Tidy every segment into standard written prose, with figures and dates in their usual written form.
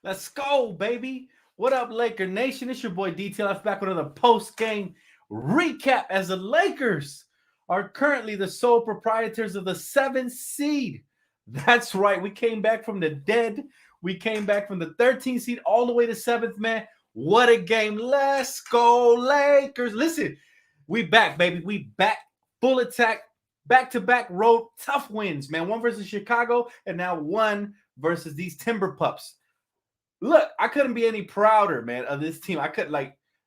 Let's go, baby. What up, Laker Nation? It's your boy DTLF back with another post-game recap as the Lakers are currently the sole proprietors of the 7th seed. That's right. We came back from the dead. We came back from the 13th seed all the way to 7th, man. What a game. Let's go, Lakers. Listen, we back, baby. We back. Full attack. Back-to-back road tough wins, man. One versus Chicago and now one versus these Timber Pups. Look, I couldn't be any prouder, man, of this team. I could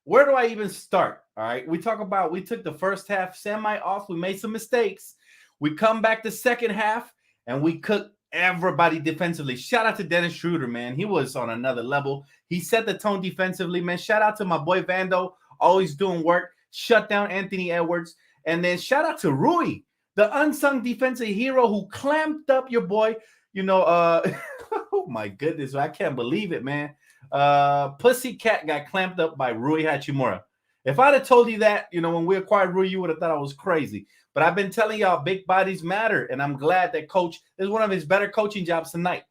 where do I even start? All right. We talk about we took the first half semi off. We made some mistakes. We come back the second half and we cooked everybody defensively. Shout out to Dennis Schroeder, man. He was on another level. He set the tone defensively, man. Shout out to my boy Vando, always doing work. Shut down Anthony Edwards. And then shout out to Rui, the unsung defensive hero who clamped up your boy, oh my goodness, I can't believe it, man. Pussycat got clamped up by Rui Hachimura. If I'd have told you that, when we acquired Rui, you would have thought I was crazy. But I've been telling y'all big bodies matter, and I'm glad that coach is one of his better coaching jobs tonight.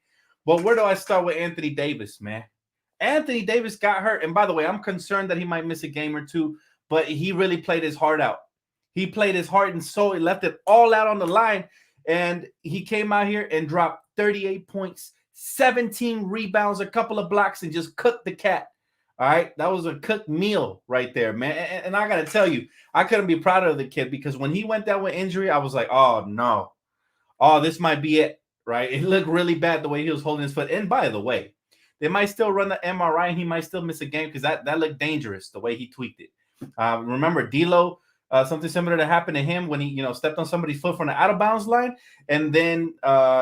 But where do I start with Anthony Davis, man? Anthony Davis got hurt, and by the way, I'm concerned that he might miss a game or two, but he really played his heart out. He played his heart and soul. He left it all out on the line, and he came out here and dropped 38 points, 17 rebounds, a couple of blocks, and just cooked the cat. All right, that was a cooked meal right there, man. And I got to tell you, I couldn't be prouder of the kid because when he went down with injury, I was like, oh, no. Oh, this might be it, right? It looked really bad the way he was holding his foot. And by the way, they might still run the MRI and he might still miss a game because that looked dangerous the way he tweaked it. Remember, D'Lo, something similar to happened to him when he, stepped on somebody's foot from the out of bounds line, and then,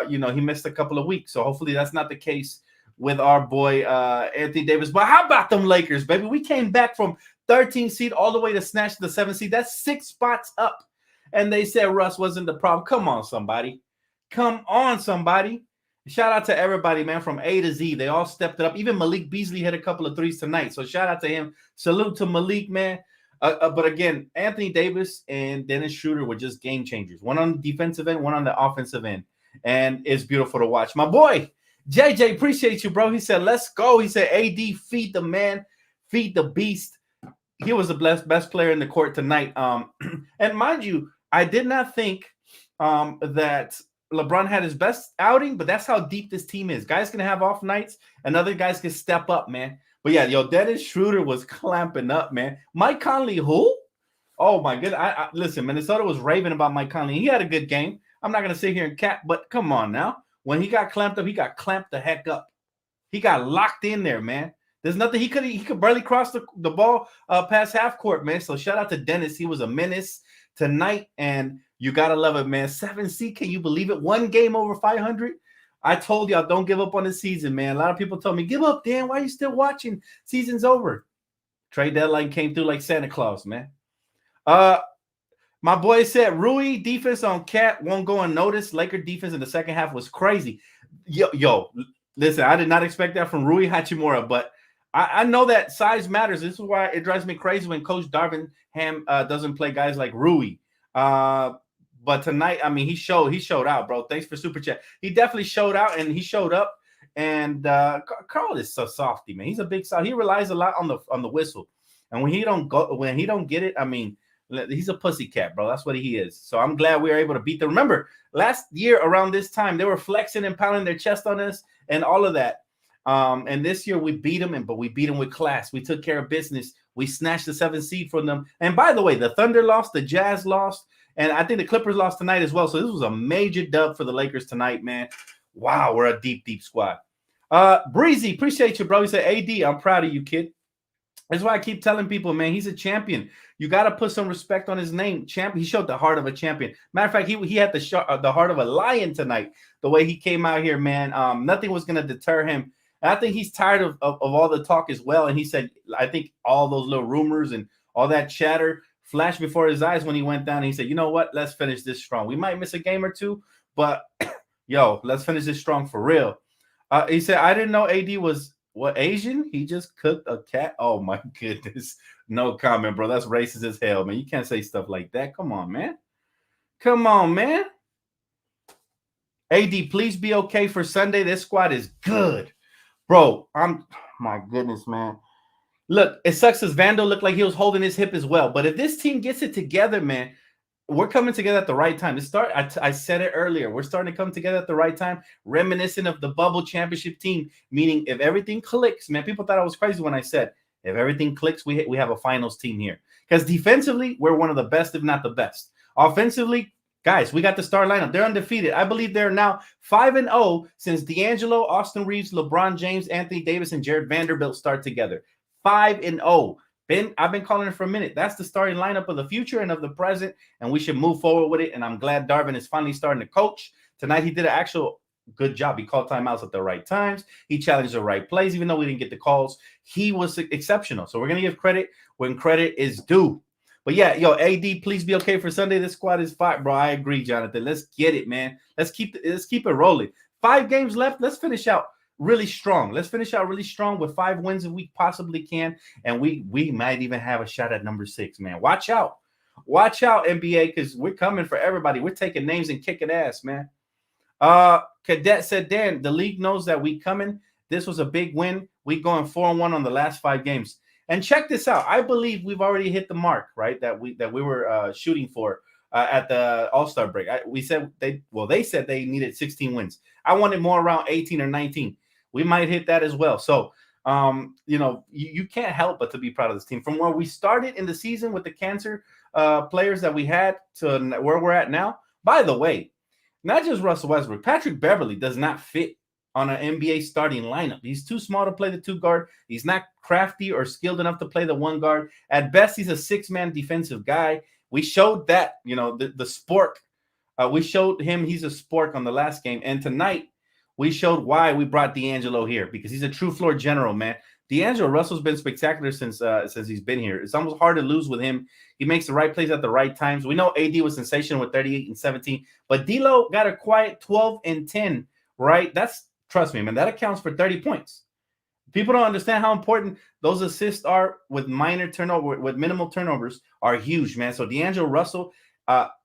he missed a couple of weeks. So hopefully that's not the case with our boy Anthony Davis. But how about them Lakers, baby? We came back from 13 seed all the way to snatch the 7th seed. That's 6 spots up. And they said Russ wasn't the problem. Come on, somebody. Come on, somebody. Shout out to everybody, man, from A to Z. They all stepped it up. Even Malik Beasley hit a couple of threes tonight. So shout out to him. Salute to Malik, man. But again, Anthony Davis and Dennis Schroeder were just game changers. One on the defensive end, one on the offensive end. And it's beautiful to watch. My boy, JJ, appreciate you, bro. He said, let's go. He said, AD, feed the man, feed the beast. He was the best player in the court tonight. And mind you, I did not think that LeBron had his best outing, but that's how deep this team is. Guys can have off nights, and other guys can step up, man. But yeah, Dennis Schroeder was clamping up, man. Mike Conley, who? Oh my goodness! Listen, Minnesota was raving about Mike Conley. He had a good game. I'm not gonna sit here and cap, but come on now. When he got clamped up, he got clamped the heck up. He got locked in there, man. There's nothing he could barely cross the ball past half court, man. So shout out to Dennis. He was a menace tonight, and you gotta love it, man. 7 seed, can you believe it? One game over 500. I told y'all don't give up on the season, man. A lot of people told me, give up, Dan. Why are you still watching? Season's over. Trade deadline came through like Santa Claus, man. My boy said Rui defense on Cat won't go unnoticed. Laker defense in the second half was crazy. Yo, listen, I did not expect that from Rui Hachimura, but I know that size matters. This is why it drives me crazy when Coach Darvin Ham doesn't play guys like Rui. But tonight, I mean, he showed out, bro. Thanks for super chat. He definitely showed out and he showed up. And Carl is so softy, man. He's a big soft. He relies a lot on the whistle. And when he don't get it, I mean, he's a pussycat, bro. That's what he is. So I'm glad we were able to beat them. Remember, last year around this time, they were flexing and pounding their chest on us and all of that. And this year we beat them, but we beat them with class. We took care of business. We snatched the 7th seed from them. And by the way, the Thunder lost, the Jazz lost, and I think the Clippers lost tonight as well. So this was a major dub for the Lakers tonight, man. Wow, we're a deep, deep squad. Breezy, appreciate you, bro. He said, AD, I'm proud of you, kid. That's why I keep telling people, man, he's a champion. You got to put some respect on his name. Champion. He showed the heart of a champion. Matter of fact, he had the heart of a lion tonight. The way he came out here, man, nothing was going to deter him. And I think he's tired of all the talk as well. And he said, I think all those little rumors and all that chatter flashed before his eyes when he went down. And he said, you know what? Let's finish this strong. We might miss a game or two, but yo, let's finish this strong for real. He said, I didn't know AD was Asian. He just cooked a cat. Oh my goodness. No comment, bro. That's racist as hell, man. You can't say stuff like that. Come on, man. Come on, man. AD, please be okay for Sunday. This squad is good. Bro, my goodness, man. Look, it sucks as Vando looked like he was holding his hip as well. But if this team gets it together, man, we're coming together at the right time. I said it earlier. We're starting to come together at the right time, reminiscent of the bubble championship team. Meaning, if everything clicks, man, people thought I was crazy when I said if everything clicks, we have a finals team here. Because defensively, we're one of the best, if not the best. Offensively, guys, we got the star lineup. They're undefeated. I believe they're now 5-0 since D'Angelo, Austin Reeves, LeBron James, Anthony Davis, and Jared Vanderbilt start together. 5-0. I've been calling it for a minute. That's the starting lineup of the future and of the present, and we should move forward with it. And I'm glad Darvin is finally starting to coach. Tonight, he did an actual good job. He called timeouts at the right times. He challenged the right plays, even though we didn't get the calls. He was exceptional. So we're going to give credit when credit is due. But yeah, yo, AD, please be okay for Sunday. This squad is fine, bro. I agree, Jonathan. Let's get it, man. Let's keep it rolling. 5 games left. Let's finish out really strong. Let's finish out really strong with 5 wins if we possibly can. And we might even have a shot at number 6, man. Watch out. Watch out, NBA, because we're coming for everybody. We're taking names and kicking ass, man. Cadet said, Dan, the league knows that we coming. This was a big win. We going 4-1 on the last 5 games. And check this out. I believe we've already hit the mark, right? That we were shooting for at the All-Star break. They said they needed 16 wins. I wanted more around 18 or 19. We might hit that as well. So, you can't help but to be proud of this team. From where we started in the season with the cancer players that we had to where we're at now. By the way, not just Russell Westbrook, Patrick Beverley does not fit on an NBA starting lineup. He's too small to play the 2 guard. He's not crafty or skilled enough to play the 1 guard. At best, he's a 6-man defensive guy. We showed that, the spork. We showed him he's a spork on the last game. And tonight, we showed why we brought D'Angelo here, because he's a true floor general, man. D'Angelo Russell's been spectacular since he's been here. It's almost hard to lose with him. He makes the right plays at the right times. We know AD was sensational with 38 and 17, but D'Lo got a quiet 12 and 10, right? Trust me, man, that accounts for 30 points. People don't understand how important those assists are with minimal turnovers are huge, man. So D'Angelo Russell,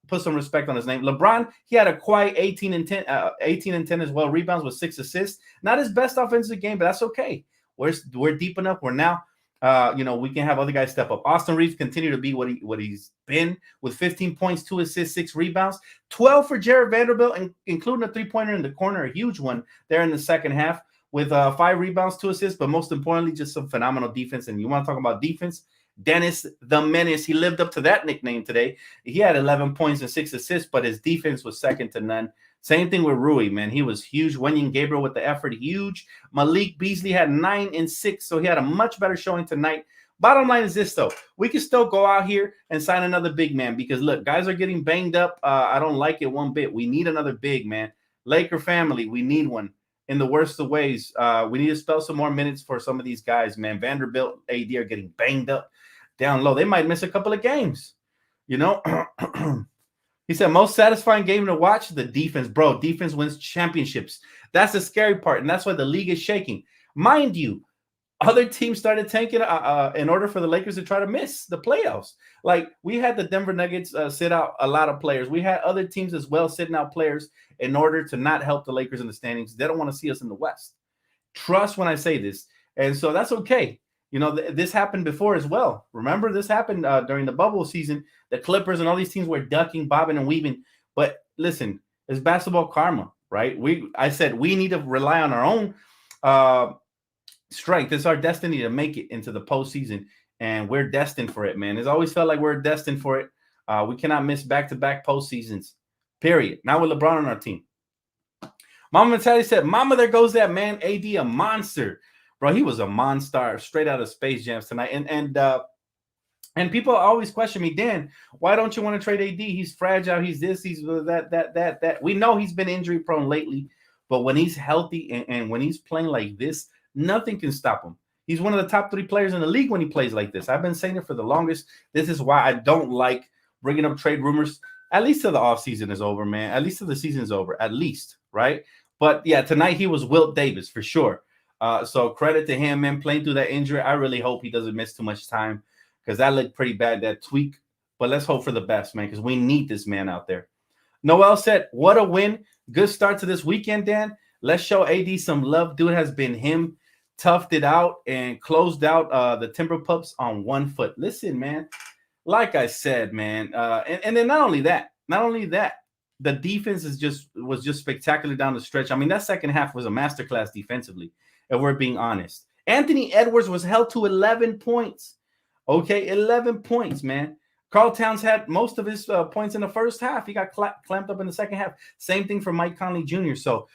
put some respect on his name. LeBron, he had a quiet 18 and 10 as well. Rebounds with 6 assists. Not his best offensive game, but that's okay. We're deep enough. We're now, we can have other guys step up. Austin Reeves continue to be what he's been with 15 points, 2 assists, 6 rebounds, 12 for Jared Vanderbilt, including a 3-pointer in the corner, a huge one there in the second half with 5 rebounds, 2 assists, but most importantly, just some phenomenal defense. And you want to talk about defense? Dennis the Menace, he lived up to that nickname today. He had 11 points and 6 assists, but his defense was second to none. Same thing with Rui, man. He was huge. Wenyen Gabriel with the effort, huge. Malik Beasley had 9 and 6, so he had a much better showing tonight. Bottom line is this, though. We can still go out here and sign another big man because, look, guys are getting banged up. I don't like it one bit. We need another big man. Laker family, we need one in the worst of ways. We need to spell some more minutes for some of these guys, man. Vanderbilt, AD are getting banged up down low. They might miss a couple of games, He said, most satisfying game to watch, the defense. Bro, defense wins championships. That's the scary part, and that's why the league is shaking. Mind you, other teams started tanking in order for the Lakers to try to miss the playoffs. Like, we had the Denver Nuggets sit out a lot of players. We had other teams as well sitting out players in order to not help the Lakers in the standings. They don't want to see us in the West. Trust when I say this. And so that's okay. This happened before as well. Remember, this happened during the bubble season. The Clippers and all these teams were ducking, bobbing, and weaving. But listen, it's basketball karma, right? I said we need to rely on our own strength. It's our destiny to make it into the postseason, and we're destined for it, man. It's always felt like we're destined for it. We cannot miss back-to-back postseasons, period. Not with LeBron on our team. Mama Matati said, Mama, there goes that man, AD, a monster. Bro, he was a monster straight out of Space Jams tonight. And people always question me, Dan, why don't you want to trade AD? He's fragile. He's this, he's that. We know he's been injury prone lately, but when he's healthy and when he's playing like this, nothing can stop him. He's one of the top 3 players in the league when he plays like this. I've been saying it for the longest. This is why I don't like bringing up trade rumors, at least till the offseason is over, man. At least till the season is over, at least, right? But yeah, tonight he was Wilt Davis for sure. So credit to him, man, playing through that injury. I really hope he doesn't miss too much time because that looked pretty bad, that tweak. But let's hope for the best, man, because we need this man out there. Noel said, what a win. Good start to this weekend, Dan. Let's show AD some love. Dude has been him toughed it out and closed out the Timber Pups on 1 foot. Listen, man, like I said, man, and then not only that, the defense was just spectacular down the stretch. I mean, that second half was a masterclass defensively, if we're being honest. Anthony Edwards was held to 11 points. Okay, 11 points, man. Karl Towns had most of his points in the first half. He got clamped up in the second half. Same thing for Mike Conley Jr. So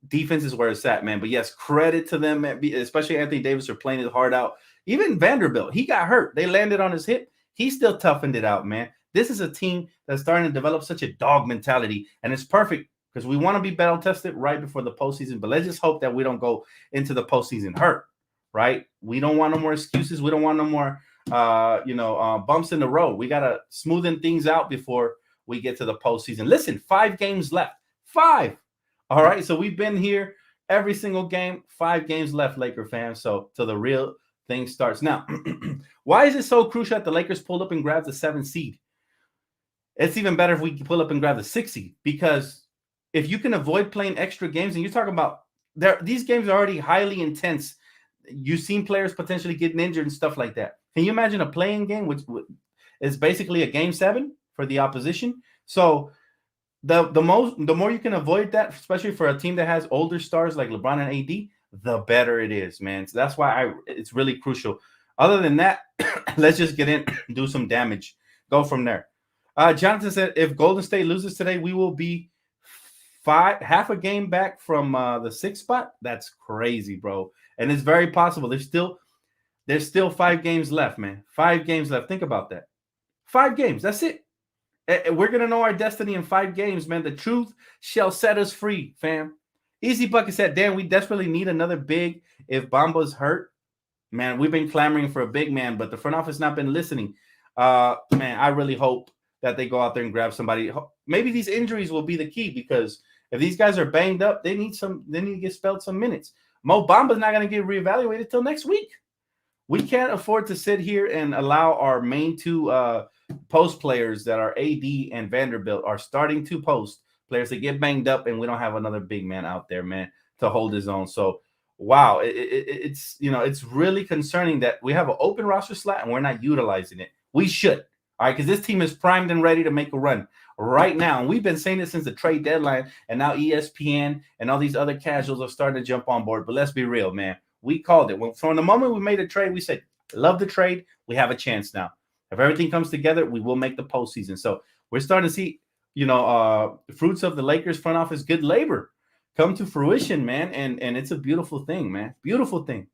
defense is where it's at, man. But yes, credit to them, especially Anthony Davis, for playing his heart out. Even Vanderbilt, he got hurt. They landed on his hip. He still toughened it out, man. This is a team that's starting to develop such a dog mentality, and it's perfect because we want to be battle tested right before the postseason. But let's just hope that we don't go into the postseason hurt, right? We don't want no more excuses. We don't want no more, bumps in the road. We got to smoothen things out before we get to the postseason. Listen, 5 games left. 5. All right, so we've been here every single game. 5 games left, Laker fans. So the real thing starts now. Why is it so crucial that the Lakers pull up and grab the 7th seed? It's even better if we pull up and grab the 6th seed, because if you can avoid playing extra games, and you're talking about these games are already highly intense. You've seen players potentially getting injured and stuff like that. Can you imagine a playing game, which is basically a game 7 for the opposition? So the more you can avoid that, especially for a team that has older stars like LeBron and AD, the better it is, man. So that's why it's really crucial. Other than that, let's just get in, do some damage, go from there. Jonathan said, if Golden State loses today, we will be half a game back from the 6th spot. That's crazy, bro. And it's very possible. There's still 5 games left, man. 5 games left. Think about that. 5 games. That's it. We're going to know our destiny in 5 games, man. The truth shall set us free, fam. Easy Bucket said, Dan, we desperately need another big if Bamba's hurt. Man, we've been clamoring for a big man, but the front office not been listening. Man, I really hope that they go out there and grab somebody. Maybe these injuries will be the key, because if these guys are banged up, they need to get spelled some minutes. Mo Bamba's not going to get reevaluated till next week. We can't afford to sit here and allow our main 2 post players that are AD and Vanderbilt, are starting 2 post players, to get banged up, and we don't have another big man out there, man, to hold his own. So, wow, it's really concerning that we have an open roster slot and we're not utilizing it. We should. All right, because this team is primed and ready to make a run right now. And we've been saying it since the trade deadline, and now ESPN and all these other casuals are starting to jump on board. But let's be real, man. We called it. From the moment we made a trade, we said, love the trade. We have a chance now. If everything comes together, we will make the postseason. So we're starting to see, fruits of the Lakers front office good labor come to fruition, man. And it's a beautiful thing, man. Beautiful thing.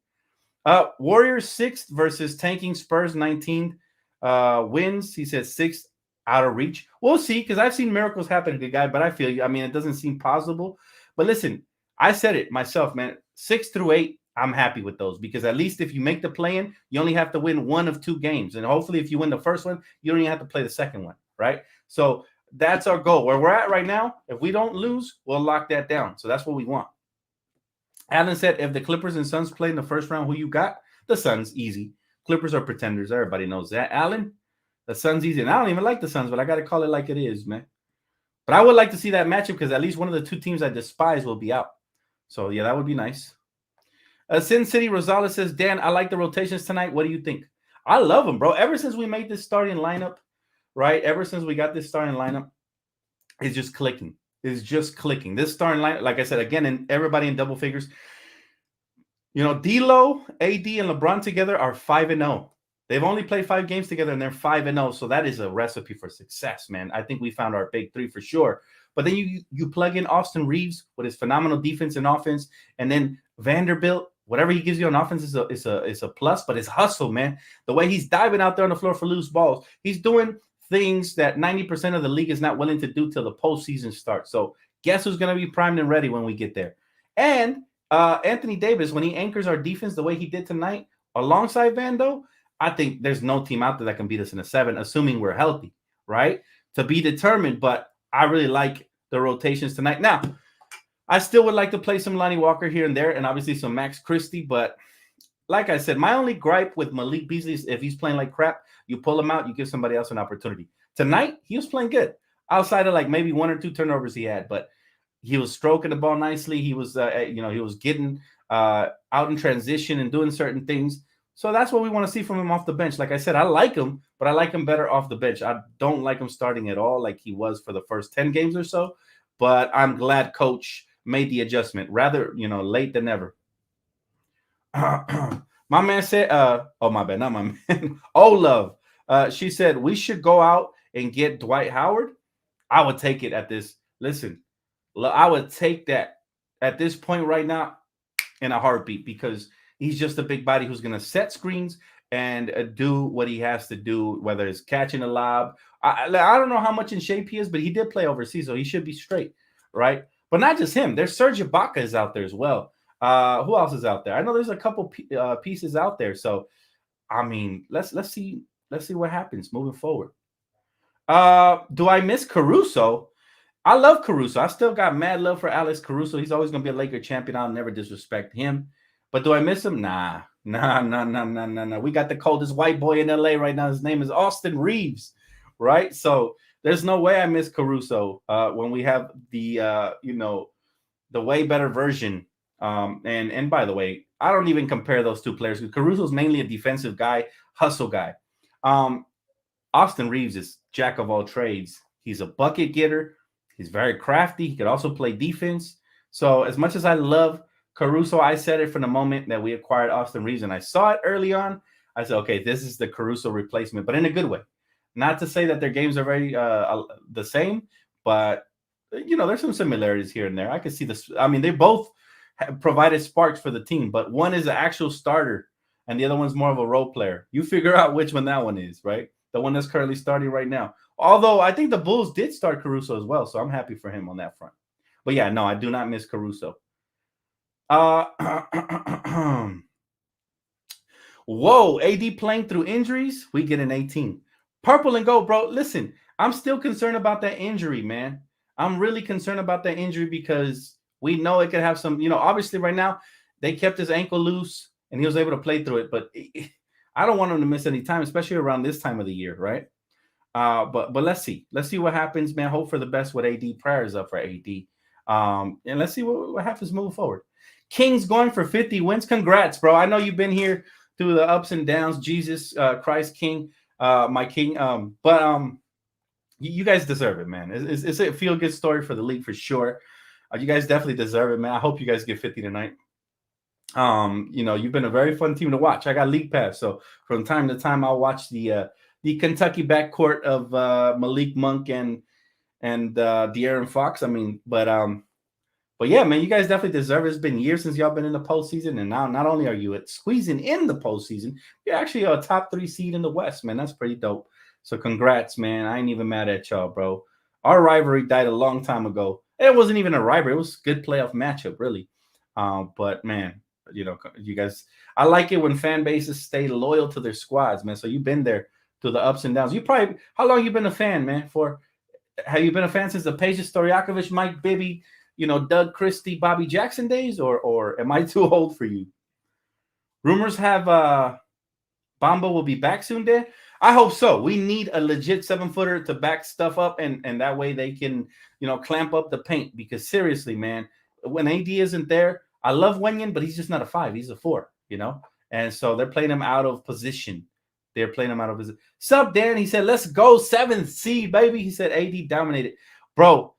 Warriors 6th versus tanking Spurs 19th. Wins, he says 6th, out of reach. We'll see, because I've seen miracles happen, good guy, but I feel you. I mean, it doesn't seem possible. But listen, I said it myself, man. 6 through 8, I'm happy with those, because at least if you make the play-in, you only have to win 1 of 2 games. And hopefully if you win the first one, you don't even have to play the second one, right? So that's our goal. Where we're at right now, if we don't lose, we'll lock that down. So that's what we want. Alan said, if the Clippers and Suns play in the first round, who you got? The Suns, easy. Clippers are pretenders. Everybody knows that. Allen, the Suns easy. And I don't even like the Suns, but I got to call it like it is, man. But I would like to see that matchup, because at least one of the 2 teams I despise will be out. So, yeah, that would be nice. Sin City Rosales says, Dan, I like the rotations tonight. What do you think? I love them, bro. Ever since we made this starting lineup, right? Ever since we got this starting lineup, it's just clicking. It's just clicking. This starting lineup, like I said, again, and everybody in double figures. D'Lo, AD, and LeBron together are 5-0. They've only played 5 games together, and they're 5-0. So that is a recipe for success, man. I think we found our big 3 for sure. But then you plug in Austin Reeves with his phenomenal defense and offense, and then Vanderbilt. Whatever he gives you on offense is a plus, but his hustle, man. The way he's diving out there on the floor for loose balls, he's doing things that 90% of the league is not willing to do till the postseason starts. So guess who's going to be primed and ready when we get there? And Anthony Davis, when he anchors our defense the way he did tonight, alongside Vando, I think there's no team out there that can beat us in a 7, assuming we're healthy, right? To be determined, but I really like the rotations tonight. Now, I still would like to play some Lonnie Walker here and there, and obviously some Max Christie. But like I said, my only gripe with Malik Beasley is if he's playing like crap, you pull him out, you give somebody else an opportunity. Tonight, he was playing good, outside of like maybe 1 or 2 turnovers he had. But He was stroking the ball nicely. He was, he was getting out in transition and doing certain things. So that's what we want to see from him off the bench. Like I said, I like him, but I like him better off the bench. I don't like him starting at all, like he was for the first 10 games or so. But I'm glad Coach made the adjustment, rather, late than never. My man said, oh, my bad, not my man. Oh, love. She said, we should go out and get Dwight Howard. I would take it at this. Listen, I would take that at this point right now in a heartbeat, because he's just a big body who's going to set screens and do what he has to do, whether it's catching a lob. I don't know how much in shape he is, but he did play overseas, so he should be straight, right? But not just him. There's Serge Ibaka is out there as well. Who else is out there? I know there's a couple pieces out there. So, I mean, let's see what happens moving forward. Do I miss Caruso? I love Caruso. I still got mad love for Alex Caruso. He's always going to be a Laker champion. I'll never disrespect him. But do I miss him? Nah. We got the coldest white boy in LA right now. His name is Austin Reeves, right? So there's no way I miss Caruso when we have the, the way better version. And by the way, I don't even compare those two players, because Caruso's mainly a defensive guy, hustle guy. Austin Reeves is jack of all trades. He's a bucket getter. He's very crafty. He could also play defense. So as much as I love Caruso, I said it from the moment that we acquired Austin Reeves, and I saw it early on. I said, okay, this is the Caruso replacement, but in a good way. Not to say that their games are very the same, but there's some similarities here and there. I could see this. I mean, they both provided sparks for the team, but one is an actual starter and the other one's more of a role player. You figure out which one that one is, right? The one that's currently starting right now. Although I think the Bulls did start Caruso as well, so I'm happy for him on that front. But yeah, no, I do not miss Caruso. Whoa, AD playing through injuries. We get an 18. Purple and gold, bro. Listen, I'm still concerned about that injury, man. I'm really concerned about that injury because we know it could have some, obviously right now they kept his ankle loose and he was able to play through it. But I don't want him to miss any time, especially around this time of the year, right? But let's see. Let's see what happens, man. Hope for the best with AD. Prayers up for AD. And let's see what happens moving forward. Kings going for 50 wins. Congrats, bro. I know you've been here through the ups and downs. Jesus Christ, King, my King. But you guys deserve it, man. It's a feel-good story for the league for sure. You guys definitely deserve it, man. I hope you guys get 50 tonight. You've been a very fun team to watch. I got League Pass, so from time to time I'll watch the Kentucky backcourt of Malik Monk and De'Aaron Fox. I mean, but yeah, man, you guys definitely deserve it. It's been years since y'all been in the postseason, and now not only are you squeezing in the postseason, you're actually a top 3 seed in the West, man. That's pretty dope. So congrats, man. I ain't even mad at y'all, bro. Our rivalry died a long time ago. It wasn't even a rivalry. It was a good playoff matchup, really. But man, you guys, I like it when fan bases stay loyal to their squads, man. So you've been there through the ups and downs. How long you been a fan, man? Have you been a fan since the Peja Stojakovic, Mike Bibby, Doug Christie, Bobby Jackson days, or am I too old for you? Rumors have Bamba will be back soon, Dan. I hope so. We need a legit 7-footer to back stuff up, and that way they can, clamp up the paint. Because seriously, man, when AD isn't there, I love Wenyen, but he's just not a 5. He's a 4, And so they're playing him out of position. They're playing him out of position. Sup, Dan? He said, let's go 7th seed, baby. He said AD dominated. Bro,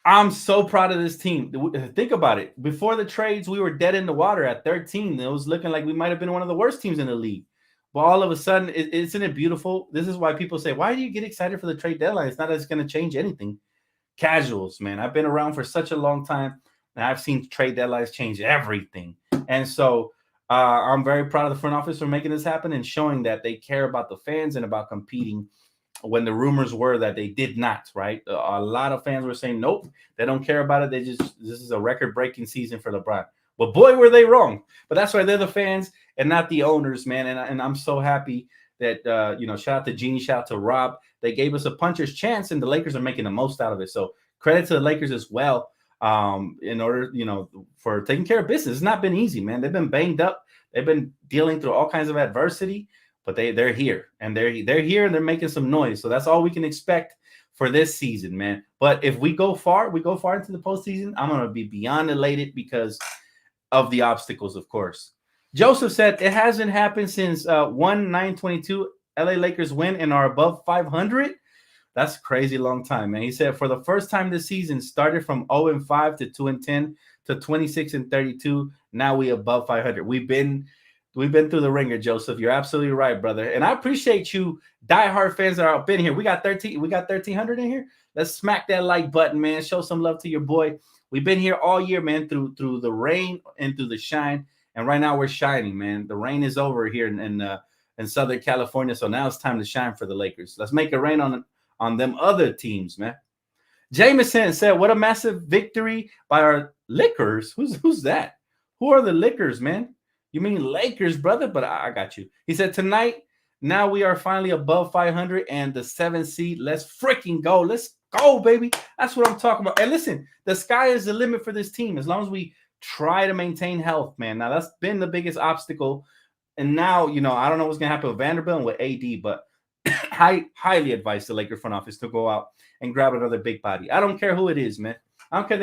I'm so proud of this team. Think about it. Before the trades, we were dead in the water at 13. It was looking like we might have been one of the worst teams in the league. But all of a sudden, isn't it beautiful? This is why people say, why do you get excited for the trade deadline? It's not that it's going to change anything. Casuals, man. I've been around for such a long time, and I've seen trade deadlines change everything. And so I'm very proud of the front office for making this happen and showing that they care about the fans and about competing when the rumors were that they did not, right? A lot of fans were saying, nope, they don't care about it. this is a record-breaking season for LeBron. But boy, were they wrong. But that's why they're the fans and not the owners, man. And I'm so happy that, shout out to Genie, shout out to Rob. They gave us a puncher's chance, and the Lakers are making the most out of it. So credit to the Lakers as well in order, for taking care of business. It's not been easy, man. They've been banged up. They've been dealing through all kinds of adversity, but they're here. And they're here, and they're making some noise. So that's all we can expect for this season, man. But if we go far into the postseason, I'm gonna be beyond elated because of the obstacles, of course. Joseph said it hasn't happened since 1-9-22 LA Lakers win and are above 500. That's a crazy long time, man. He said for the first time this season, started from 0-5 to 2-10 to 26-32. Now we above 500. We've been through the ringer, Joseph. You're absolutely right, brother. And I appreciate you, diehard fans that are up in here. We got 1,300 in here. Let's smack that like button, man. Show some love to your boy. We've been here all year, man, through the rain and through the shine. And right now we're shining, man. The rain is over here in Southern California, so now it's time to shine for the Lakers. Let's make it rain on them other teams, man. Jameson said, "What a massive victory by our Lakers." Who's that? Who are the Lakers, man? You mean Lakers, brother? But I got you. He said, "Tonight, now we are finally above 500 and the 7th seed. Let's freaking go. Let's go, baby." That's what I'm talking about. And listen, the sky is the limit for this team as long as we try to maintain health, man. Now, that's been the biggest obstacle. And now, I don't know what's going to happen with Vanderbilt and with AD, but highly advise the Laker front office to go out and grab another big body. I don't care who it is, man. I don't care if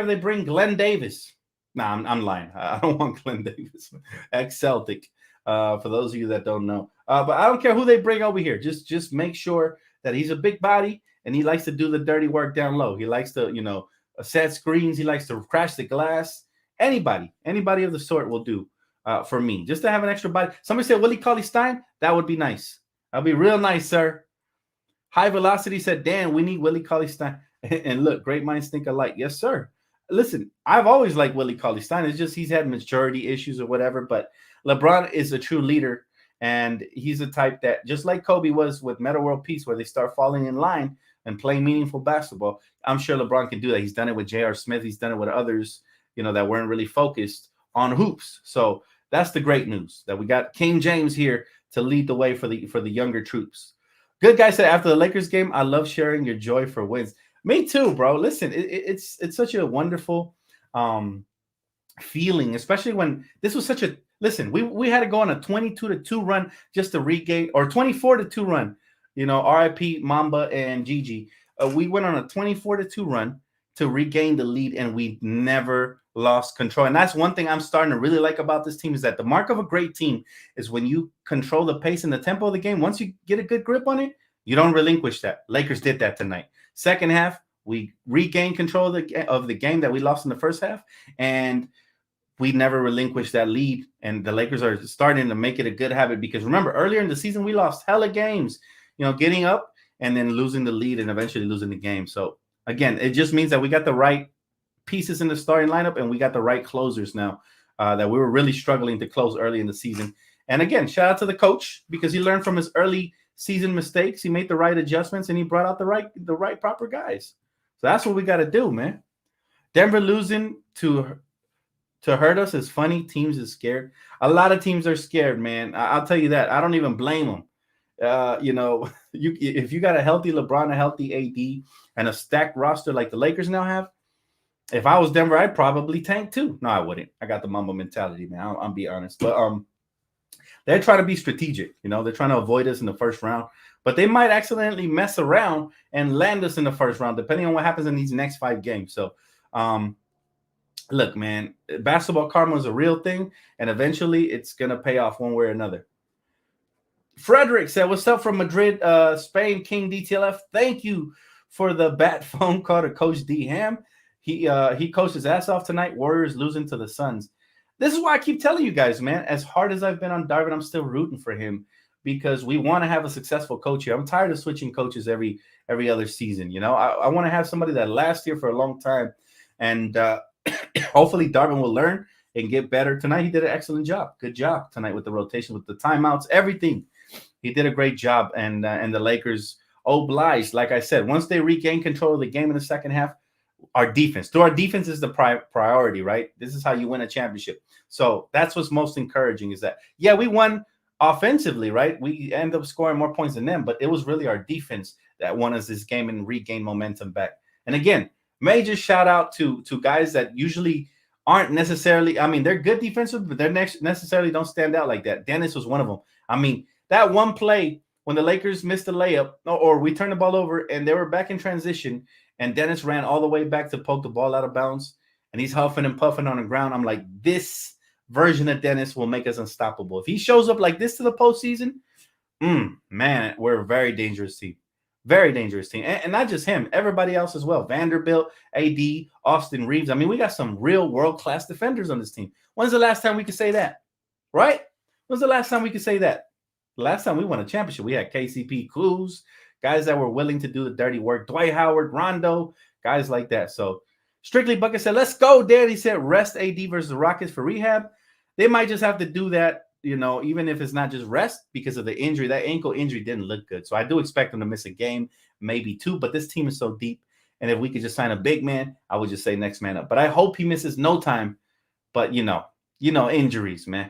they bring Glenn Davis. Nah, I'm lying. I don't want Glenn Davis, ex-Celtic. For those of you that don't know, but I don't care who they bring over here. Just make sure that he's a big body and he likes to do the dirty work down low. He likes to, set screens. He likes to crash the glass. Anybody of the sort will do for me. Just to have an extra body. Somebody said Willie Cauley-Stein. That would be nice. That'd be real nice, sir. High Velocity said, "Dan, we need Willie Cauley-Stein." And look, great minds think alike. Yes, sir. Listen, I've always liked Willie Cauley-Stein. It's just he's had maturity issues or whatever, but LeBron is a true leader, and he's the type that, just like Kobe was with Metta World Peace, where they start falling in line and playing meaningful basketball. I'm sure LeBron can do that. He's done it with J.R. Smith. He's done it with others, that weren't really focused on hoops. So that's the great news, that we got King James here to lead the way for the younger troops. Good guy said, "After the Lakers game, I love sharing your joy for wins." Me too, bro. Listen, it's such a wonderful feeling, especially when this was such a listen. We had to go on a 22-2 run just to regain, or 24-2 run. RIP Mamba and Gigi. We went on a 24-2 run to regain the lead, and we never lost control. And that's one thing I'm starting to really like about this team, is that the mark of a great team is when you control the pace and the tempo of the game. Once you get a good grip on it, you don't relinquish that. Lakers did that tonight. Second half, we regained control of the game that we lost in the first half, and we never relinquished that lead. And the Lakers are starting to make it a good habit, because remember, earlier in the season, we lost hella games, getting up and then losing the lead and eventually losing the game. So again, it just means that we got the right pieces in the starting lineup, and we got the right closers now that we were really struggling to close early in the season. And again, shout out to the coach, because he learned from his early season mistakes. He made the right adjustments, and he brought out the right proper guys. So that's what we got to do, man. Denver losing to hurt us is funny. Teams is scared. A lot of teams are scared, man. I'll tell you that. I don't even blame them. If you got a healthy LeBron, a healthy AD, and a stacked roster like the Lakers now have, if I was Denver, I'd probably tank too. No, I wouldn't. I got the Mamba mentality, man. I'll be honest. But they're trying to be strategic. They're trying to avoid us in the first round. But they might accidentally mess around and land us in the first round, depending on what happens in these next 5 games. So, look, man, basketball karma is a real thing, and eventually it's going to pay off one way or another. Frederick said, "What's up from Madrid, Spain, King DTLF? Thank you for the bat phone call to Coach D Ham. He coached his ass off tonight. Warriors losing to the Suns." This is why I keep telling you guys, man, as hard as I've been on Darvin, I'm still rooting for him, because we want to have a successful coach here. I'm tired of switching coaches every other season. I want to have somebody that lasts here for a long time, and hopefully Darvin will learn and get better. Tonight he did an excellent job. Good job tonight with the rotation, with the timeouts, everything. He did a great job, and the Lakers obliged. Like I said, once they regain control of the game in the second half, our defense is the priority, right? This is how you win a championship. So that's what's most encouraging, is that, yeah, we won offensively, right? We end up scoring more points than them, but it was really our defense that won us this game and regained momentum back. And again, major shout out to guys that usually aren't necessarily, they're good defensive, but they're necessarily don't stand out like that. Dennis was one of them. That one play when the Lakers missed the layup, or we turned the ball over and they were back in transition, and Dennis ran all the way back to poke the ball out of bounds, and he's huffing and puffing on the ground. I'm like, this version of Dennis will make us unstoppable. If he shows up like this to the postseason, man, we're a very dangerous team. Very dangerous team. And not just him, everybody else as well. Vanderbilt, AD, Austin Reeves. I mean, we got some real world-class defenders on this team. When's the last time we could say that? Right? When's the last time we could say that? The last time we won a championship, we had KCP, Kuz, guys that were willing to do the dirty work. Dwight Howard, Rondo, guys like that. So Strictly Bucket said, let's go, Dad. He said, rest AD versus the Rockets for rehab. They might just have to do that, even if it's not just rest because of the injury. That ankle injury didn't look good. So I do expect them to miss a game, maybe two. But this team is so deep. And if we could just sign a big man, I would just say next man up. But I hope he misses no time. But, injuries, man.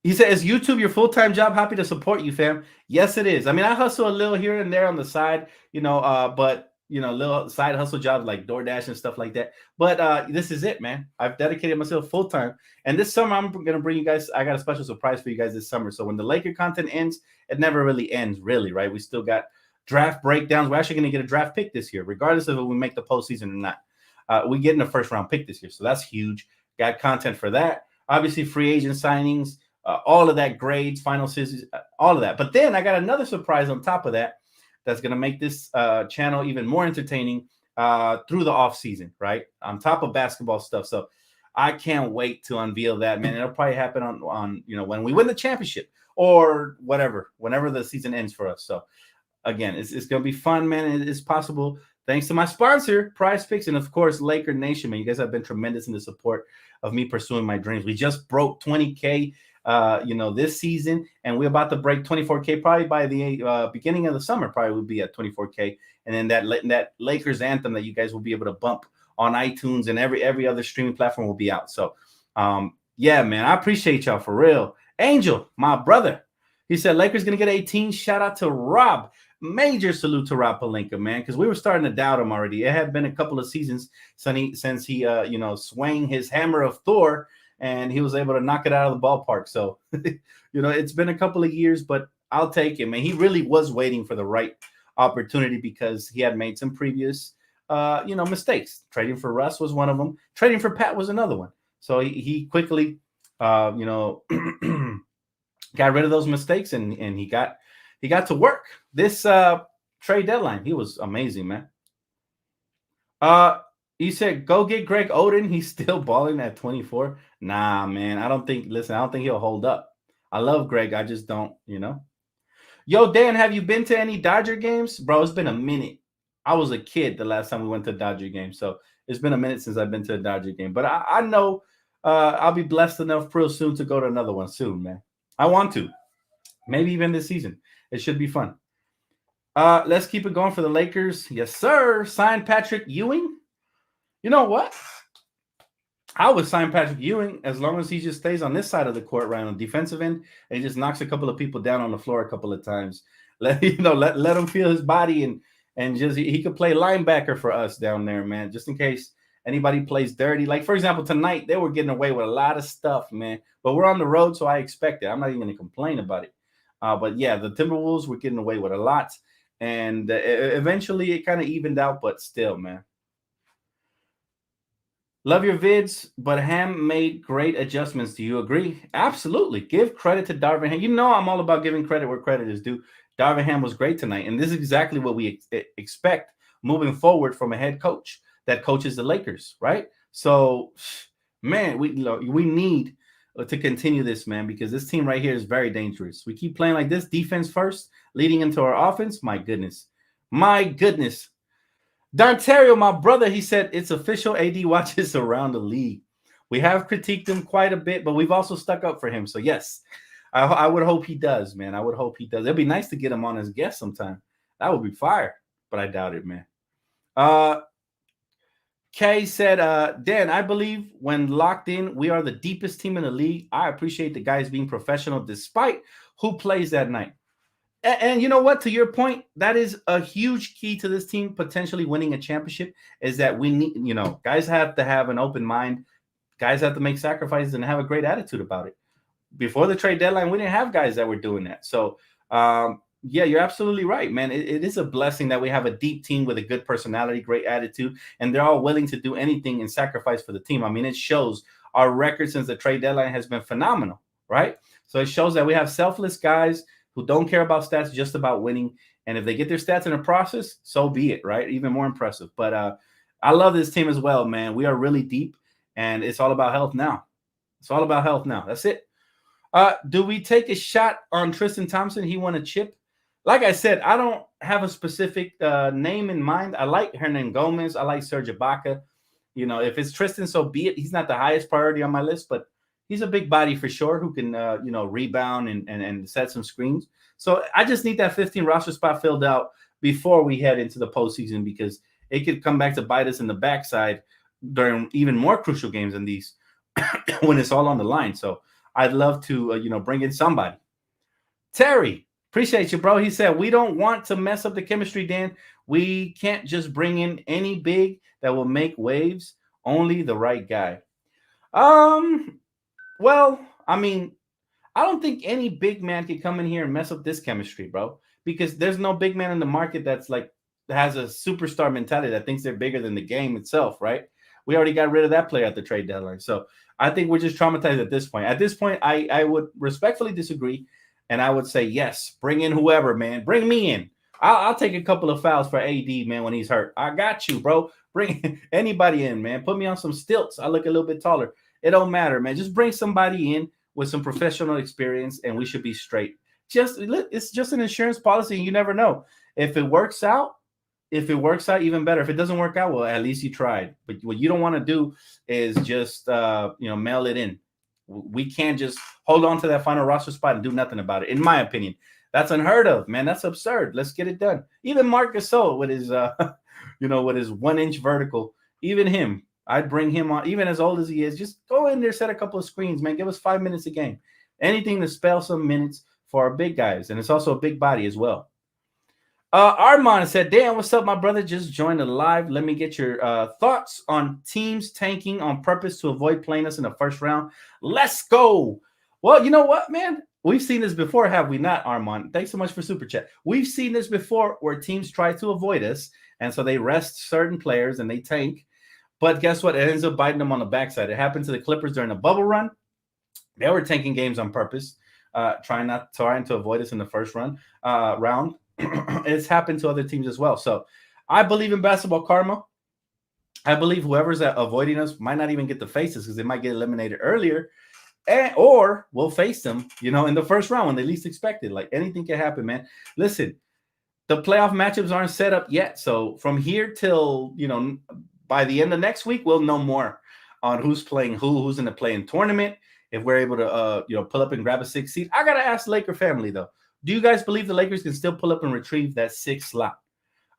He said, is YouTube your full-time job? Happy to support you, fam. Yes, it is. I mean, I hustle a little here and there on the side, but little side hustle jobs like DoorDash and stuff like that. But this is it, man. I've dedicated myself full-time. And this summer, I'm going to bring you guys, I got a special surprise for you guys this summer. So when the Laker content ends, it never really ends, really, right? We still got draft breakdowns. We're actually going to get a draft pick this year, regardless of if we make the postseason or not. We get in a first-round pick this year, so that's huge. Got content for that. Obviously, free agent signings, all of that, grades, final seasons, all of that. But then I got another surprise on top of that that's going to make this channel even more entertaining through the off season, right? On top of basketball stuff. So I can't wait to unveil that, man. It'll probably happen on when we win the championship or whatever, whenever the season ends for us. So again, it's going to be fun, man. It's possible thanks to my sponsor, Prize Picks, and of course, Laker Nation, man. You guys have been tremendous in the support of me pursuing my dreams. We just broke 20K this season, and we're about to break 24K probably by the beginning of the summer. Probably will be at 24K, and then that Lakers anthem that you guys will be able to bump on iTunes and every other streaming platform will be out. So yeah, man, I appreciate y'all for real. Angel, my brother, he said Lakers gonna get 18. Shout out to Rob. Major salute to Rob Pelinka, man, because we were starting to doubt him already. It had been a couple of seasons since he swung his hammer of Thor, and he was able to knock it out of the ballpark. So, it's been a couple of years, but I'll take him. And he really was waiting for the right opportunity because he had made some previous, mistakes. Trading for Russ was one of them. Trading for Pat was another one. So he quickly, got rid of those mistakes, and he got to work. This trade deadline, he was amazing, man. He said, go get Greg Oden. He's still balling at 24. Nah, man. I don't think he'll hold up. I love Greg. I just don't, Yo, Dan, have you been to any Dodger games? Bro, it's been a minute. I was a kid the last time we went to a Dodger game. So it's been a minute since I've been to a Dodger game. But I know I'll be blessed enough real soon to go to another one soon, man. I want to. Maybe even this season. It should be fun. Let's keep it going for the Lakers. Yes, sir. Sign Patrick Ewing. You know what? I would sign Patrick Ewing as long as he just stays on this side of the court, right on the defensive end, and he just knocks a couple of people down on the floor a couple of times. Let him feel his body and just he could play linebacker for us down there, man. Just in case anybody plays dirty. Like, for example, tonight they were getting away with a lot of stuff, man. But we're on the road, so I expect it. I'm not even going to complain about it. But yeah, the Timberwolves were getting away with a lot, and eventually it kind of evened out. But still, man. Love your vids, but Ham made great adjustments. Do you agree? Absolutely. Give credit to Darvin Ham. I'm all about giving credit where credit is due. Darvin Ham was great tonight, and this is exactly what we expect moving forward from a head coach that coaches the Lakers, right? So, man, we need to continue this, man, because this team right here is very dangerous. We keep playing like this, defense first, leading into our offense. My goodness. Dontario, my brother, he said it's official. AD watches around the league. We have critiqued him quite a bit, but we've also stuck up for him. So, yes, I would hope he does, man. I would hope he does. It'd be nice to get him on as guest sometime. That would be fire, but I doubt it, man. Kay said, Dan, I believe when locked in, we are the deepest team in the league. I appreciate the guys being professional despite who plays that night. And you know what? To your point, that is a huge key to this team potentially winning a championship is that we need, guys have to have an open mind. Guys have to make sacrifices and have a great attitude about it. before the trade deadline, we didn't have guys that were doing that. So, yeah, you're absolutely right, man. It is a blessing that we have a deep team with a good personality, great attitude, and they're all willing to do anything and sacrifice for the team. I mean, it shows our record since the trade deadline has been phenomenal, right? So it shows that we have selfless guys who don't care about stats, just about winning. And if they get their stats in the process, so be it, right? Even more impressive. But I love this team as well, man. We are really deep, and it's all about health now. It's all about health now. That's it. Do we take a shot on Tristan Thompson? He won a chip. Like I said, I don't have a specific name in mind. I like Hernan Gomez. I like Serge Ibaka. You know, if it's Tristan, so be it. He's not the highest priority on my list, but he's a big body for sure who can, rebound and set some screens. So I just need that 15 roster spot filled out before we head into the postseason, because it could come back to bite us in the backside during even more crucial games than these when it's all on the line. So I'd love to, bring in somebody. Terry, appreciate you, bro. He said, we don't want to mess up the chemistry, Dan. We can't just bring in any big that will make waves, only the right guy. Well, I mean, I don't think any big man can come in here and mess up this chemistry, bro, because there's no big man in the market that's like has a superstar mentality that thinks they're bigger than the game itself, right? We already got rid of that player at the trade deadline. So I think we're just traumatized at this point. At this point, I would respectfully disagree, and I would say, yes, bring in whoever, man. Bring me in. I'll take a couple of fouls for AD, man, when he's hurt. I got you, bro. Bring anybody in, man. Put me on some stilts. I look a little bit taller. It don't matter, man. Just bring somebody in with some professional experience, and we should be straight. It's just an insurance policy, and you never know. If it works out, even better. If it doesn't work out, well, at least you tried. But what you don't want to do is just mail it in. We can't just hold on to that final roster spot and do nothing about it. In my opinion, that's unheard of, man. That's absurd. Let's get it done. Even Marc Gasol with his, with his 1 inch vertical, even him, I'd bring him on, even as old as he is. Just go in there, set a couple of screens, man. Give us 5 minutes a game. Anything to spell some minutes for our big guys. And it's also a big body as well. Armand said, Dan, what's up, my brother? Just joined the live. Let me get your thoughts on teams tanking on purpose to avoid playing us in the first round. Let's go. Well, you know what, man? We've seen this before, have we not, Armand? Thanks so much for Super Chat. We've seen this before where teams try to avoid us, and so they rest certain players and they tank. But guess what? It ends up biting them on the backside. It happened to the Clippers during the bubble run. They were tanking games on purpose, trying to avoid us in the first round. It's happened to other teams as well. So I believe in basketball karma. I believe whoever's avoiding us might not even get to face us because they might get eliminated earlier, or we'll face them, in the first round when they least expect it. Like, anything can happen, man. Listen, the playoff matchups aren't set up yet. So from here till, by the end of next week, we'll know more on who's playing who's in the play-in tournament. If we're able to, pull up and grab a 6th seed. I got to ask the Laker family, though. Do you guys believe the Lakers can still pull up and retrieve that 6th slot?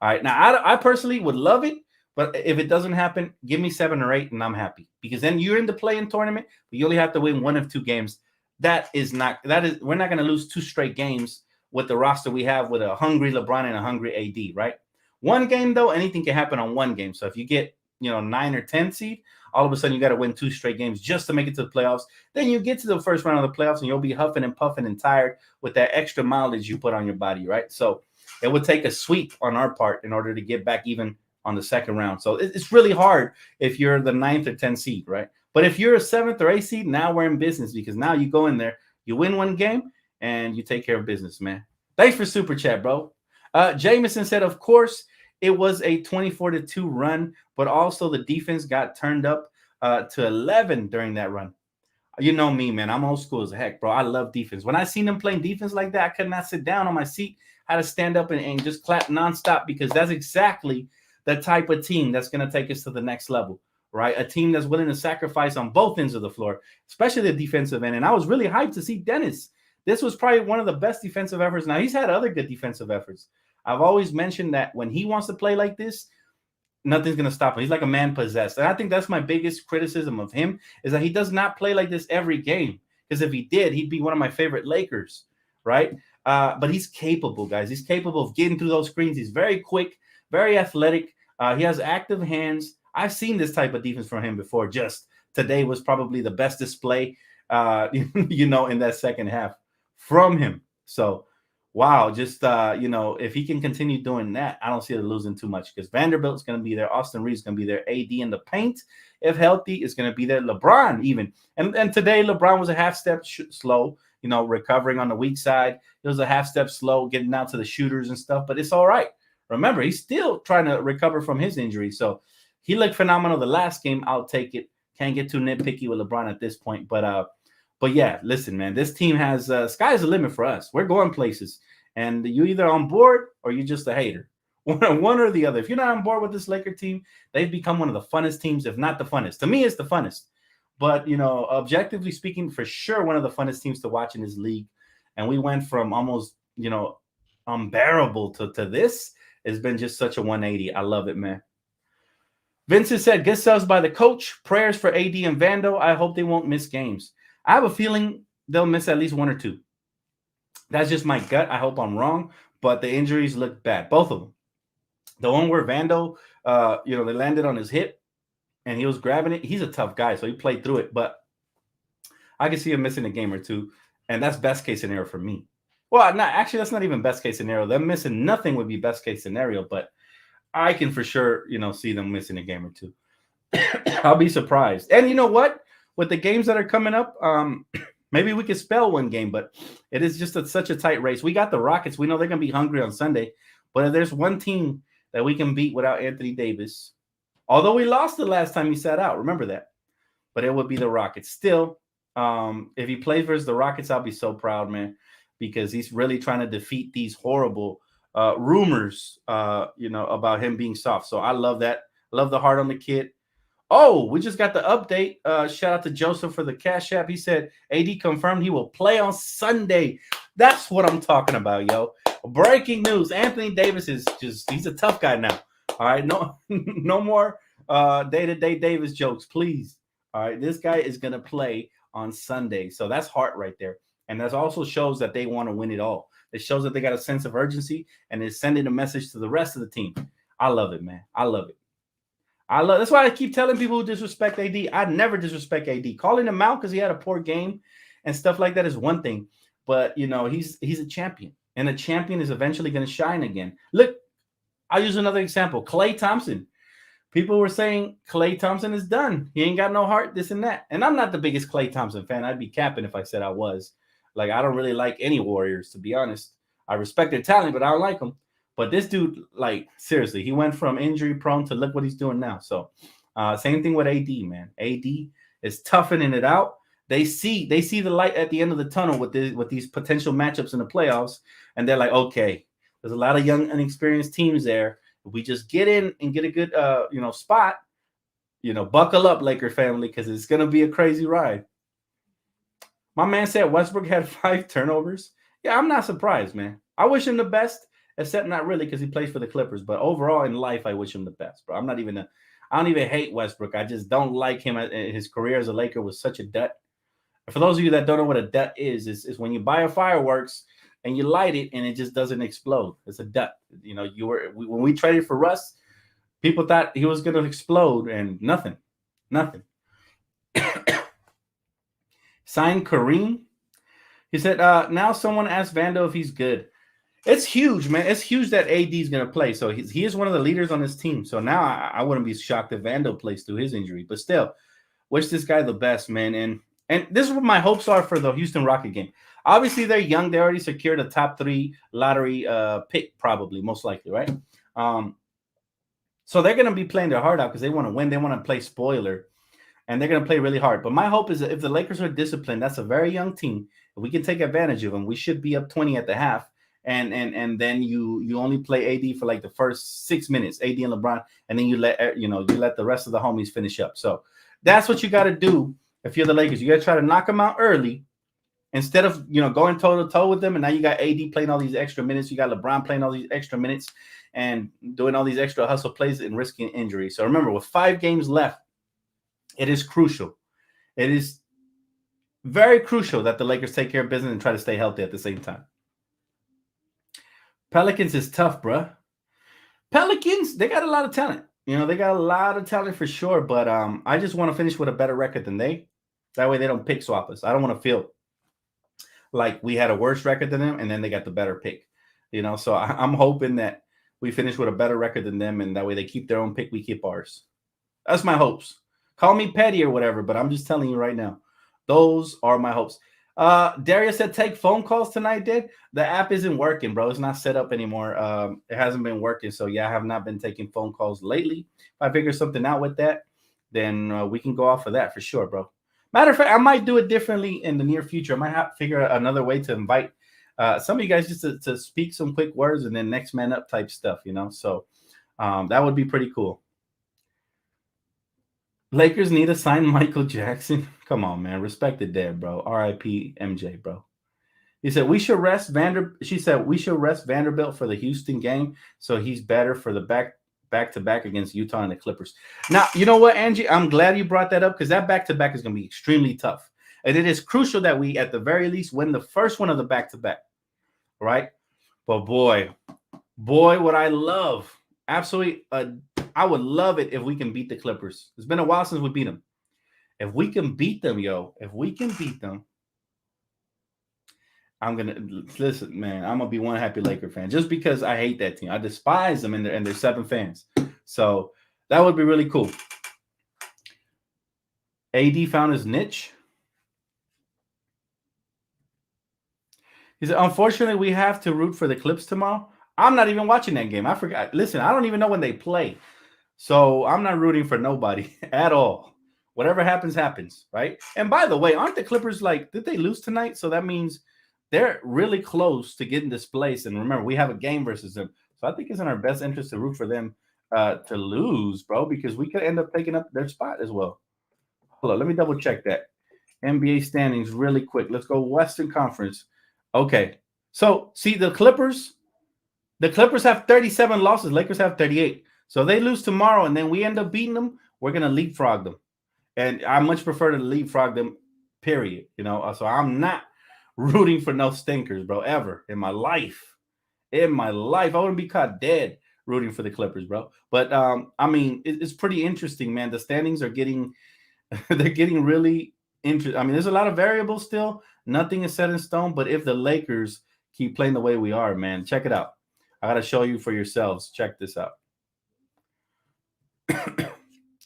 All right. Now, I personally would love it, but if it doesn't happen, give me 7 or 8, and I'm happy. Because then you're in the play-in tournament, but you only have to win 1 of 2 games. We're not going to lose 2 straight games with the roster we have with a hungry LeBron and a hungry AD, right? 1 game, though, anything can happen on 1 game. So if you get, 9 or 10 seed, all of a sudden you got to win 2 straight games just to make it to the playoffs. Then you get to the first round of the playoffs and you'll be huffing and puffing and tired with that extra mileage you put on your body, right? So it would take a sweep on our part in order to get back even on the second round. So it's really hard if you're the 9th or 10th seed, right? But if you're a 7th or 8th seed, now we're in business, because now you go in there, you win 1 game, and you take care of business, man. Thanks for Super Chat, bro. Jameson said, of course, it was a 24-2 run, but also the defense got turned up to 11 during that run. You know me, man. I'm old school as heck, bro. I love defense. When I seen them playing defense like that, I could not sit down on my seat. I had to stand up and just clap nonstop, because that's exactly the type of team that's going to take us to the next level, right? A team that's willing to sacrifice on both ends of the floor, especially the defensive end. And I was really hyped to see Dennis. This was probably one of the best defensive efforts. Now, he's had other good defensive efforts. I've always mentioned that when he wants to play like this, nothing's going to stop him. He's like a man possessed. And I think that's my biggest criticism of him, is that he does not play like this every game. Because if he did, he'd be one of my favorite Lakers, right? But he's capable, guys. He's capable of getting through those screens. He's very quick, very athletic. He has active hands. I've seen this type of defense from him before. Just today was probably the best display. in that second half from him. So, wow, just if he can continue doing that, I don't see it losing too much because Vanderbilt's going to be there, Austin Reeves going to be there, AD in the paint, if healthy, is going to be there. LeBron even, and today LeBron was a half step slow, recovering on the weak side. It was a half step slow getting out to the shooters and stuff, but it's all right. Remember, he's still trying to recover from his injury, so he looked phenomenal the last game. I'll take it. Can't get too nitpicky with LeBron at this point, but yeah, listen, man, this team has sky's the limit for us. We're going places, and you either on board or you're just a hater. One or the other. If you're not on board with this Laker team, they've become one of the funnest teams, if not the funnest. To me, it's the funnest. But, objectively speaking, for sure, one of the funnest teams to watch in this league. And we went from almost, unbearable to this. It's been just such a 180. I love it, man. Vincent said, good subs by the coach. Prayers for AD and Vando. I hope they won't miss games. I have a feeling they'll miss at least one or two. That's just my gut. I hope I'm wrong, but the injuries look bad. Both of them. The one where Vando, they landed on his hip and he was grabbing it. He's a tough guy, so he played through it, but I can see him missing a game or two, and that's best case scenario for me. Well, that's not even best case scenario. Them missing nothing would be best case scenario, but I can for sure, see them missing a game or two. I'll be surprised. And you know what? With the games that are coming up, maybe we could spell one game, but it is just such a tight race. We got the Rockets. We know they're going to be hungry on Sunday, but if there's one team that we can beat without Anthony Davis, although we lost the last time he sat out, remember that, but it would be the Rockets. Still, if he plays versus the Rockets, I'll be so proud, man, because he's really trying to defeat these horrible rumors, about him being soft. So I love that. I love the heart on the kid. Oh, we just got the update. Shout out to Joseph for the Cash App. He said AD confirmed he will play on Sunday. That's what I'm talking about, yo. Breaking news. Anthony Davis he's a tough guy now. All right. No more day-to-day Davis jokes, please. All right. This guy is going to play on Sunday. So that's heart right there. And that also shows that they want to win it all. It shows that they got a sense of urgency and is sending a message to the rest of the team. I love it, man. I love it. That's why I keep telling people who disrespect AD. I never disrespect AD. Calling him out because he had a poor game and stuff like that is one thing. But, he's a champion. And a champion is eventually going to shine again. Look, I'll use another example. Klay Thompson. People were saying Klay Thompson is done. He ain't got no heart, this and that. And I'm not the biggest Klay Thompson fan. I'd be capping if I said I was. Like, I don't really like any Warriors, to be honest. I respect their talent, but I don't like them. But this dude, like, seriously, he went from injury prone to look what he's doing now. So same thing with AD, man. AD is toughening it out. They see the light at the end of the tunnel with these potential matchups in the playoffs. And they're like, okay, there's a lot of young, inexperienced teams there. If we just get in and get a good, spot, buckle up, Laker family, because it's going to be a crazy ride. My man said Westbrook had 5 turnovers. Yeah, I'm not surprised, man. I wish him the best. Except not really because he plays for the Clippers. But overall in life, I wish him the best, bro. I don't even hate Westbrook. I just don't like him. His career as a Laker was such a dud. For those of you that don't know what a dud is when you buy a fireworks and you light it and it just doesn't explode. It's a dud. When we traded for Russ, people thought he was going to explode and nothing. Signed Kareem. He said, now someone asked Vando if he's good. It's huge, man. It's huge that AD is going to play. So he is one of the leaders on his team. So now I wouldn't be shocked if Vando plays through his injury. But still, wish this guy the best, man. And this is what my hopes are for the Houston Rocket game. Obviously, they're young. They already secured a top 3 lottery pick, probably, most likely, right? So they're going to be playing their heart out because they want to win. They want to play spoiler. And they're going to play really hard. But my hope is that if the Lakers are disciplined, that's a very young team. If we can take advantage of them, we should be up 20 at the half. And then you only play AD for like the first 6 minutes, AD and LeBron, and then you let the rest of the homies finish up. So that's what you got to do if you're the Lakers. You got to try to knock them out early instead of going toe to toe with them. And now you got AD playing all these extra minutes. You got LeBron playing all these extra minutes and doing all these extra hustle plays and risking injury. So remember, with 5 games left, it is crucial. It is very crucial that the Lakers take care of business and try to stay healthy at the same time. Pelicans is tough, bruh. Pelicans, they got a lot of talent. They got a lot of talent for sure, but I just want to finish with a better record than they. That way they don't pick swap us. I don't want to feel like we had a worse record than them and then they got the better pick. So I'm hoping that we finish with a better record than them, and that way they keep their own pick, we keep ours. That's my hopes. Call me petty or whatever, but I'm just telling you right now. Those are my hopes. Darius said take phone calls tonight, did? The app isn't working, bro. It's not set up anymore. It hasn't been working. So, yeah, I have not been taking phone calls lately. If I figure something out with that, then we can go off of that for sure, bro. Matter of fact, I might do it differently in the near future. I might have to figure out another way to invite some of you guys just to speak some quick words and then next man up type stuff, So that would be pretty cool. Lakers need to sign Michael Jackson. Come on, man. Respect the dead, bro. R.I.P. MJ, bro. He said we should rest She said we should rest Vanderbilt for the Houston game, so he's better for the back-to-back against Utah and the Clippers. Now, you know what, Angie? I'm glad you brought that up because that back-to-back is going to be extremely tough. And it is crucial that we, at the very least, win the first one of the back-to-back, right? But boy, would I love, absolutely, I would love it if we can beat the Clippers. It's been a while since we beat them. If we can beat them, I'm going to, listen, man, I'm going to be one happy Laker fan just because I hate that team. I despise them and they're 7 fans. So that would be really cool. AD found his niche. He said, unfortunately, we have to root for the Clips tomorrow. I'm not even watching that game. I forgot. Listen, I don't even know when they play. So I'm not rooting for nobody at all. Whatever happens, happens, right? And by the way, aren't the Clippers did they lose tonight? So that means they're really close to getting displaced. And remember, we have a game versus them. So I think it's in our best interest to root for them to lose, bro, because we could end up taking up their spot as well. Hold on, let me double check that. NBA standings really quick. Let's go Western Conference. Okay. So see the Clippers have 37 losses. Lakers have 38. So they lose tomorrow and then we end up beating them. We're going to leapfrog them. And I much prefer to leapfrog them, period. So I'm not rooting for no stinkers, bro, ever in my life. I wouldn't be caught dead rooting for the Clippers, bro. But, I mean, it's pretty interesting, man. The standings are getting they're getting really interesting. I mean, there's a lot of variables still. Nothing is set in stone. But if the Lakers keep playing the way we are, man, check it out. I got to show you for yourselves. Check this out.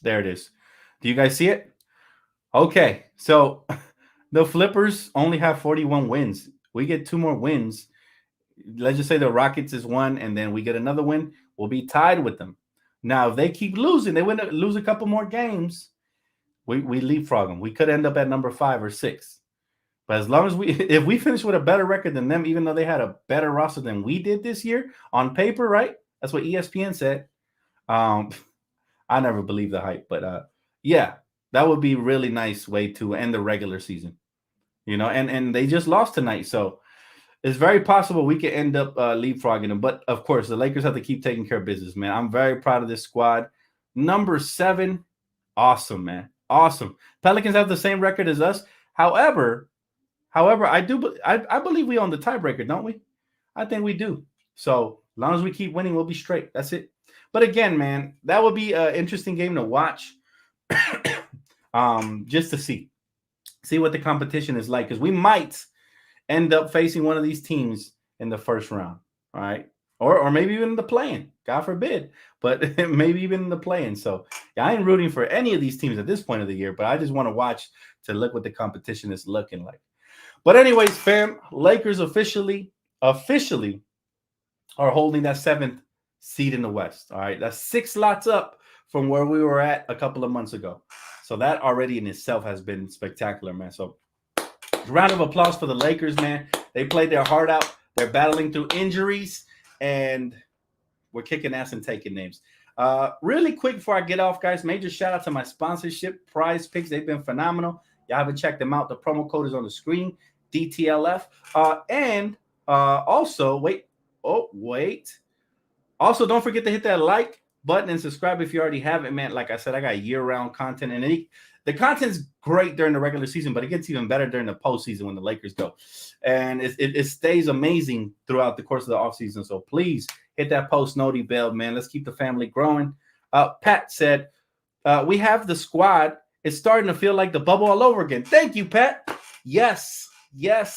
There it is. Do you guys see it? Okay. So the Flippers only have 41 wins. We get 2 more wins. Let's just say the Rockets is 1, and then we get another win. We'll be tied with them. Now, if they keep losing, they lose a couple more games. We leapfrog them. We could end up at number 5 or 6. But as long as if we finish with a better record than them, even though they had a better roster than we did this year on paper, right? That's what ESPN said. I never believed the hype, but yeah, that would be a really nice way to end the regular season. And they just lost tonight, so it's very possible we could end up leapfrogging them. But of course, the Lakers have to keep taking care of business, man. I'm very proud of this squad. Number 7, awesome, man, awesome. Pelicans have the same record as us. However, I believe we own the tiebreaker, don't we? I think we do. So as long as we keep winning, we'll be straight. That's it. But again, man, that would be an interesting game to watch, just to see what the competition is like, because we might end up facing one of these teams in the first round, all right? Or maybe even the play-in, God forbid, but maybe even in the play-in. So yeah, I ain't rooting for any of these teams at this point of the year, but I just want to watch to look what the competition is looking like. But anyways, fam, Lakers officially are holding that 7th seed in the West. All right, that's 6 slots up from where we were at a couple of months ago. So that already in itself has been spectacular, man. So round of applause for the Lakers, man. They played their heart out. They're battling through injuries, and we're kicking ass and taking names. Really quick before I get off, guys, major shout out to my sponsorship, Prize Picks. They've been phenomenal. Y'all haven't checked them out. The promo code is on the screen, DTLF. Also, wait. Also, don't forget to hit that like button and subscribe if you already haven't, man. Like I said, I got year-round content, and the content's great during the regular season, but it gets even better during the postseason when the Lakers go. And it stays amazing throughout the course of the offseason. So please hit that post noti bell, man. Let's keep the family growing. Pat said, we have the squad. It's starting to feel like the bubble all over again. Thank you, Pat. Yes.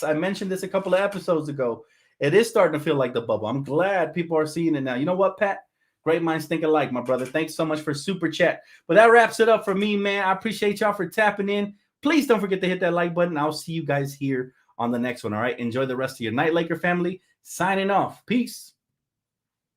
I mentioned this a couple of episodes ago. It is starting to feel like the bubble. I'm glad people are seeing it now. You know what, Pat? Great minds think alike, my brother. Thanks so much for super chat. But that wraps it up for me, man. I appreciate y'all for tapping in. Please don't forget to hit that like button. I'll see you guys here on the next one. All right. Enjoy the rest of your night, Laker family. Signing off. Peace.